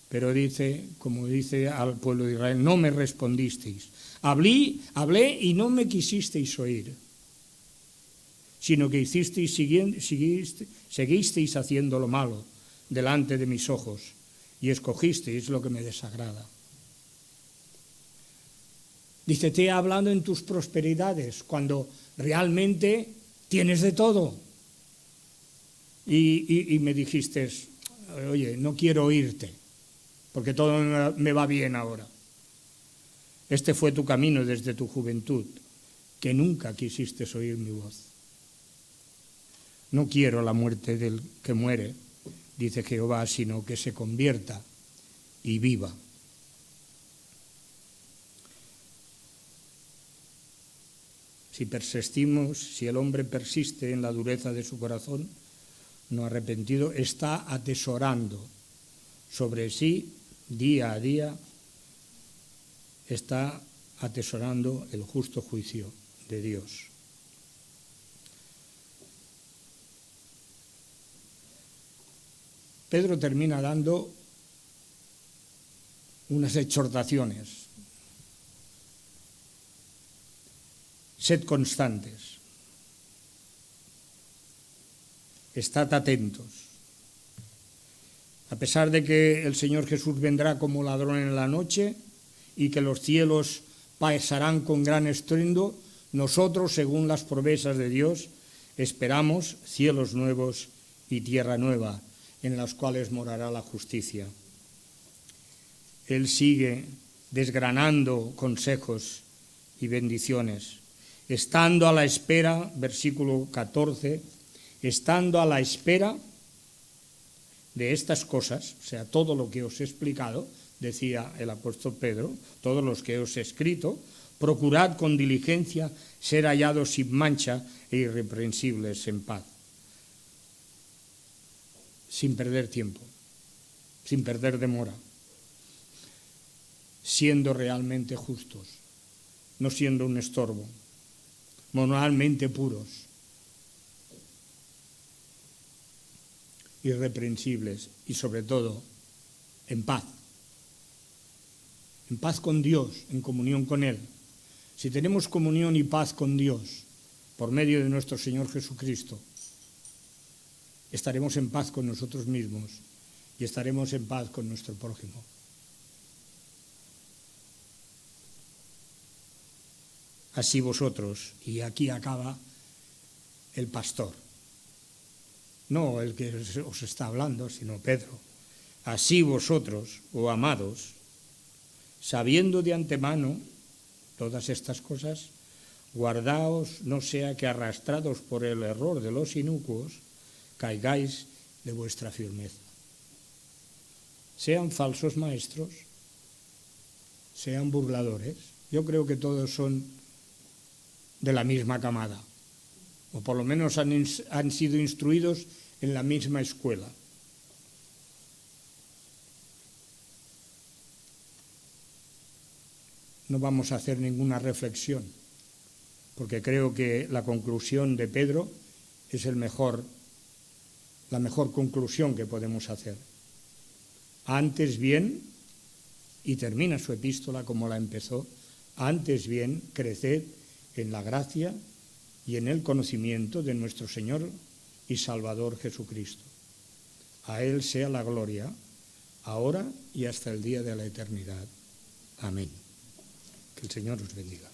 Pero dice, como dice al pueblo de Israel, no me respondisteis. Hablé y no me quisisteis oír, sino que seguisteis haciendo lo malo delante de mis ojos y escogisteis lo que me desagrada. Dice, te he hablado en tus prosperidades, cuando realmente tienes de todo. Y me dijiste, oye, no quiero oírte, porque todo me va bien ahora. Este fue tu camino desde tu juventud, que nunca quisiste oír mi voz. No quiero la muerte del que muere, dice Jehová, sino que se convierta y viva. Si persistimos, si el hombre persiste en la dureza de su corazón, no arrepentido, está atesorando sobre sí día a día, está atesorando el justo juicio de Dios. Pedro termina dando unas exhortaciones. Sed constantes. Estad atentos. A pesar de que el Señor Jesús vendrá como ladrón en la noche y que los cielos pasarán con gran estruendo, nosotros, según las promesas de Dios, esperamos cielos nuevos y tierra nueva, en las cuales morará la justicia. Él sigue desgranando consejos y bendiciones, estando a la espera, versículo 14, estando a la espera de estas cosas, o sea, todo lo que os he explicado, decía el apóstol Pedro, todos los que os he escrito, procurad con diligencia ser hallados sin mancha e irreprensibles en paz, sin perder tiempo, sin perder demora, siendo realmente justos, no siendo un estorbo, moralmente puros, irreprensibles y sobre todo en paz con Dios, en comunión con Él. Si tenemos comunión y paz con Dios por medio de nuestro Señor Jesucristo, estaremos en paz con nosotros mismos y estaremos en paz con nuestro prójimo. Así vosotros, y aquí acaba el pastor, no el que os está hablando, sino Pedro. Así vosotros, oh amados, sabiendo de antemano todas estas cosas, guardaos, no sea que arrastrados por el error de los inicuos, caigáis de vuestra firmeza. Sean falsos maestros, sean burladores. Yo creo que todos son de la misma camada, o por lo menos han sido instruidos en la misma escuela. No vamos a hacer ninguna reflexión, porque creo que la conclusión de Pedro es la mejor conclusión que podemos hacer. Antes bien, y termina su epístola como la empezó, antes bien, creced en la gracia y en el conocimiento de nuestro Señor y Salvador Jesucristo. A Él sea la gloria, ahora y hasta el día de la eternidad. Amén. Que el Señor os bendiga.